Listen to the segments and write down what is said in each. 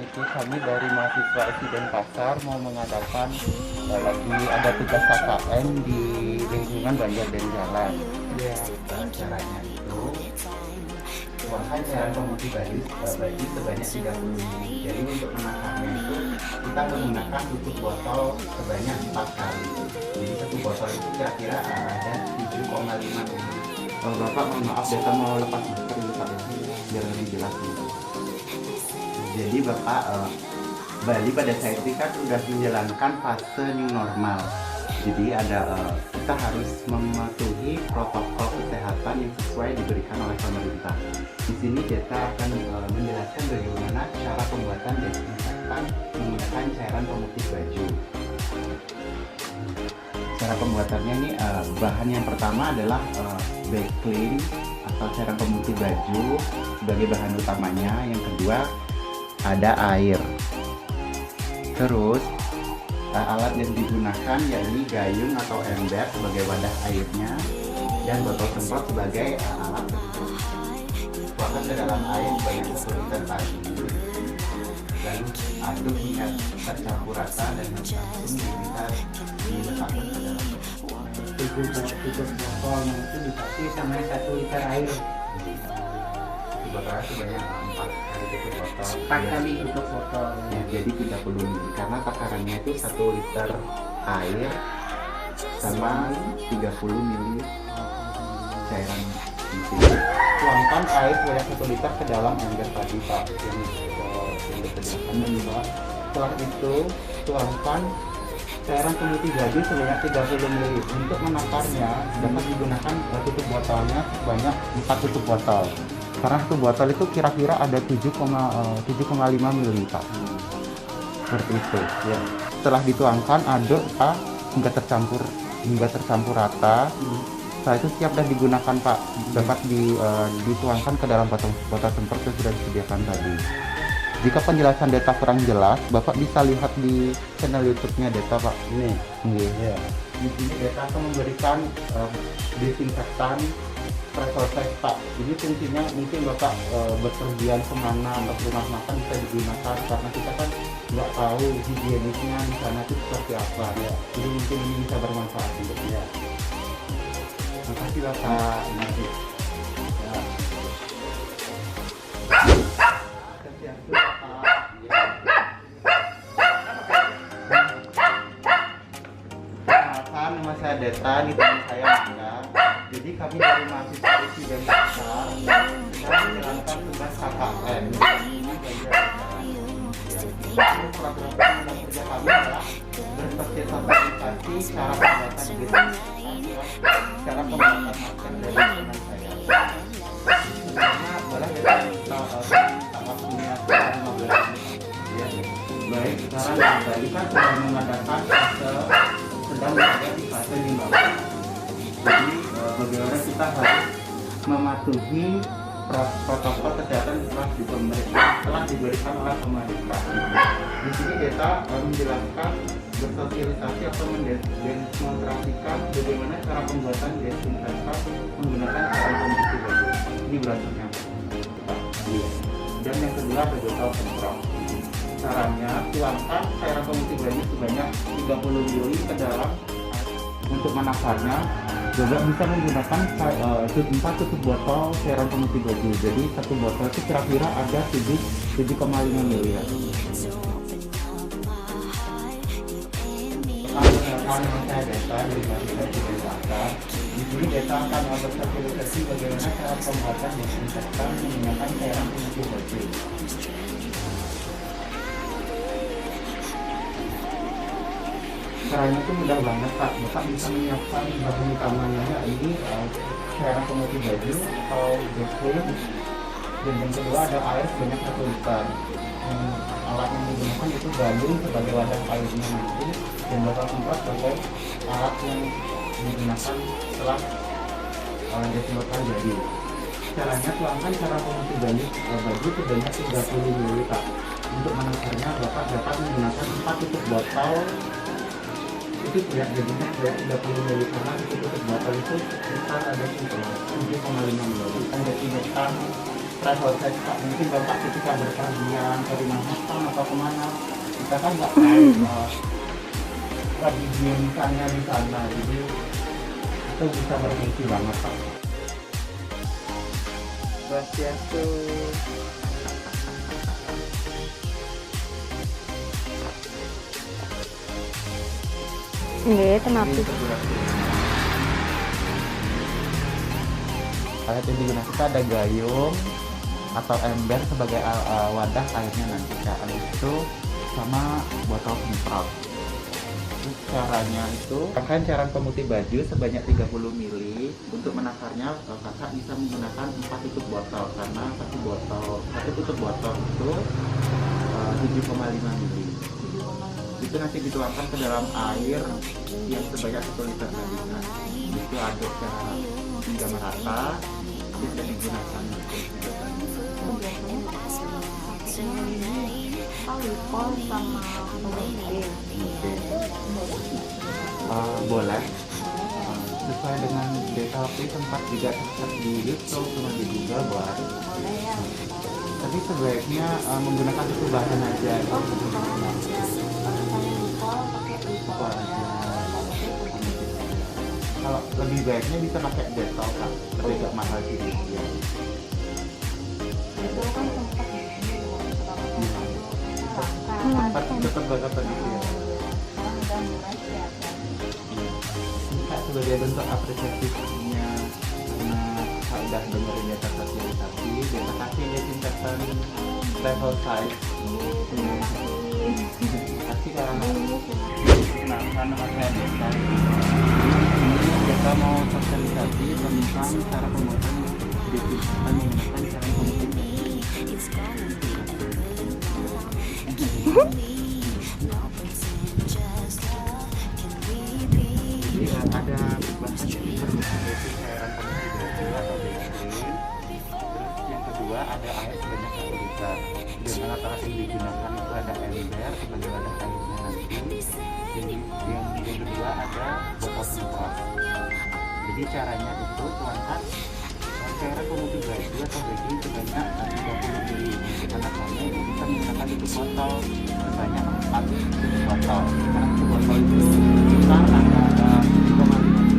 itu kami dari mahasiswa SD Denpasar mau mengadakan lagi ada tugas KKN di lingkungan Banjar dan Jalan. Ya, caranya itu tuangkan cairan pemutih baju sebanyak 30 ml. Jadi untuk menakarnya itu kita menggunakan tutup botol sebanyak 4 kali. Jadi satu botol itu kira-kira ada 7,5 ml. Kalau Bapak mohon maaf, Deta mau lepas masker dulu Pak, biar lebih jelas gitu. Jadi Bapak Bali pada saat ini kan sudah menjalankan fase new normal. Jadi kita harus mematuhi protokol kesehatan yang sesuai diberikan oleh pemerintah. Di sini kita akan menjelaskan bagaimana cara pembuatan desinfektan menggunakan cairan pemutih baju. Cara pembuatannya ini bahan yang pertama adalah backclean atau cairan pemutih baju sebagai bahan utamanya. Yang kedua ada air. Terus alat yang digunakan yakni gayung atau ember sebagai wadah airnya dan botol semprot sebagai alat tuangkan ke dalam air sebanyak 1 liter tadi. Lalu aduk hingga tercampur rata dan langsung bisa diletakkan ke dalam tujuh botolnya itu dikasih sama 1 liter air. Botolnya sebanyak 4 kali tutup botol. 4 kali tutup botol. Ya, jadi 30 ml karena takarannya itu 1 liter air sama 30 ml cairan putih. Tuangkan air sebanyak 1 liter ke dalam ember tadi Pak yang disediakan dan Pak. Setelah itu tuangkan cairan pemutih baju sebanyak 30 ml. Untuk menakarnya dapat digunakan tutup botolnya sebanyak 4 tutup botol. Karena satu botol itu kira-kira ada 7,5 ml Pak. Seperti itu ya. Setelah dituangkan aduk Pak hingga tercampur rata. Setelah itu siap dan digunakan Pak. Dapat dituangkan ke dalam botol semprot yang sudah disediakan tadi. Jika penjelasan Deta kurang jelas, Bapak bisa lihat di channel YouTube-nya Deta Pak. Ini ya. Di sini Deta akan memberikan desinfektan Presolvex Pak. Ini fungsinya mungkin Bapak berpergian kemana atau ke rumah makan bisa digunakan karena kita kan nggak tahu higienisnya di sana itu seperti apa ya. Jadi mungkin ini bisa bermanfaat untuk dia. Terima kasih Bapak. Nanti. Ya. Perkenalkan, nama saya Deta, ini teman saya Angga. Jadi kami dari mahasiswa ISI Denpasar sedang menjalankan tugas KKN. Ini program kerja kami adalah bersosialisasi cara pembuatan cara pembuatan masker dari teman saya. Pertama boleh kita waktunya 15 menit. Baik, sekarang tadi kan sudah mengadakan sedang berada di fase new normal. Jadi bagaimana kita harus mematuhi protokol kesehatan telah diberikan oleh pemerintah. Di sini kita menjelaskan bersosialisasi atau mendemonstrasikan bagaimana cara pembuatan desinfektan menggunakan cairan pemutih baju. Ini browsernya. Dan yang kedua ada botol semprot. Caranya tuangkan cairan pemutih baju sebanyak 30 ml ke dalam. Untuk menakarnya juga bisa menggunakan 4 tutup botol cairan pemutih baju. Jadi satu botol itu kira-kira ada 7,5 ml ya. Saya Deta dari mahasiswa di Denpasar. Di sini Deta akan bersosialisasi bagaimana cara pembuatan desinfektan menggunakan cairan pemutih baju. Caranya itu mudah banget Pak. Bapak bisa menyiapkan bahan utamanya ini cairan pemutih baju atau backclean. Dan yang kedua ada air sebanyak 1 liter. Alat yang digunakan itu gayung sebagai wadah airnya nanti dan botol semprot sebagai alat yang digunakan setelah desinfektan jadi. Caranya tuangkan cairan pemutih baju sebanyak 30 ml Pak. Untuk menakarnya Bapak dapat menggunakan 4 tutup botol itu tidak jadinya 30 ml karena itu tutup botol itu sekitar ada 7,5 ml. Desinfektan threshold size Pak, mungkin Bapak ketika berpergian ke rumah makan atau kemana, kita kan nggak tahu higienikannya di sana, jadi itu bisa berfungsi banget Pak. Swastiastu. Nggih, tenapi. Alat yang digunakan itu ada gayung atau ember sebagai wadah airnya nanti. Habis itu sama botol semprot. Terus caranya itu akan cairan pemutih baju sebanyak 30 ml. Untuk menakarnya kakak bisa menggunakan 4 tutup botol karena satu tutup botol itu 7,5 ml. Itu nanti dituangkan ke dalam air yang sebanyak 1 liter tadi. Nah, itu aduk secara hingga merata, bisa digunakan Alkohol sama pemutih. boleh sesuai dengan DKP tempat juga di YouTube cuma di Google buat. Boleh ya. Tapi sebaiknya menggunakan satu bahan aja. Oh, alkohol aja. Kalau saya alkohol pakai alkohol aja. Kalau lebih baiknya bisa pakai Dettol Kak, tapi agak mahal sih dia. Itu kan sempat Tetap banget tadi ya. sekarang udah mulai kelihatan. Kak, sebagai bentuk apresiasinya karena Kak udah dengerin data sosialisasi desinfektan level size. Kasih karena nama saya Desa. Ini kita mau sosialisasi tentang cara pembuatan desinfektan menggunakan cara pemutih. Jadi ada bahan yang berbeda yaitu cairan pemutih baju atau BSD. Terus yang kedua ada air sebanyak 1 liter. Dan alat-alat yang digunakan itu ada ember sebagai wadah airnya nanti. Jadi yang kedua ada botol semprot. Jadi caranya itu tuangkan cairan pemutih baju atau bagging sebanyak 30 ml. Anak-anaknya itu bisa menggunakan tutup botol sebanyak 4 tutup botol. Karena tutup botol itu besar ada 7,5 ml.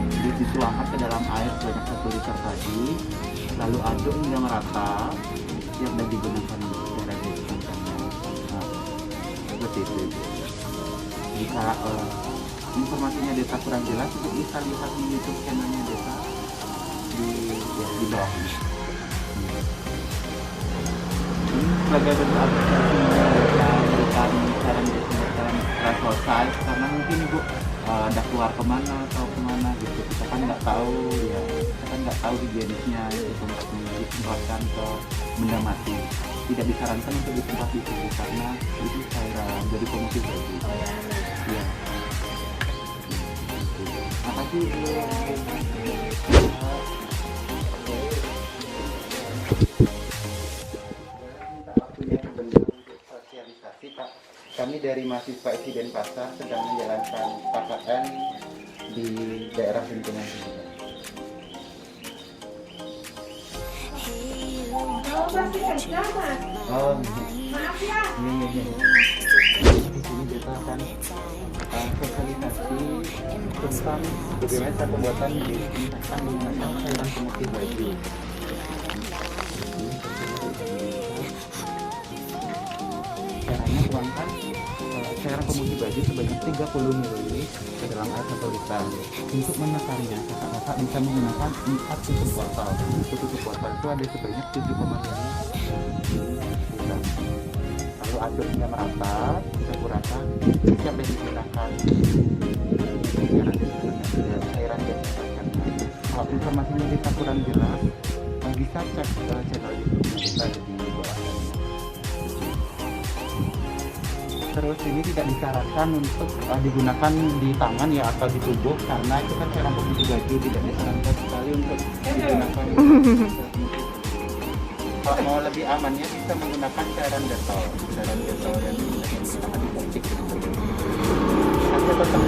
Jadi dituangkan ke dalam air sebanyak 1 liter tadi, lalu aduk hingga merata yang sudah digunakan untuk cara desinfektannya. Nah, seperti itu. Jika informasinya Desa kurang jelas, bisa lihat di YouTube channelnya Desa di bawah ini. Ini sebagai bentuk apresiasi Desa memberikan saran desinfektan threshold size karena mungkin Ibu ada keluar kemana atau kemana gitu, kita kan nggak tahu ya, kita kan nggak tahu higienisnya itu untuk disemprotkan ke benda mati. Tidak disarankan untuk disemprot di situ karena itu cairan jadi pemutih baju. Ya. Makasih. Sosialisasi Pak. Kami dari mahasiswa ISI Denpasar sedang menjalankan KKN di daerah lingkungan sekitar. Oh, masih kerja, Mas? Oh, Maaf ya. ini. Di sini kita akan sosialisasi tentang bagaimana cara pembuatan desinfektan menggunakan cairan pemutih baju. Caranya tuangkan cairan pemutih baju sebanyak 30 ml ke dalam air 1 liter. Untuk menekannya, kakak-kakak bisa menggunakan 4 tutup botol. Untuk tutup botol itu ada sebanyak 7,5 liter. Lalu aduk hingga merata, campur rata, siap digunakan cairan desinfektan. Kalau informasinya kita kurang jelas, bisa cek channel YouTube kita di bawah. Terus ini tidak disarankan untuk digunakan di tangan ya atau di tubuh karena itu kan cairan pemutih baju, tidak disarankan sekali untuk digunakan. Kalau mau lebih amannya bisa menggunakan cairan Dettol yang digunakan di plastik. Nanti tetap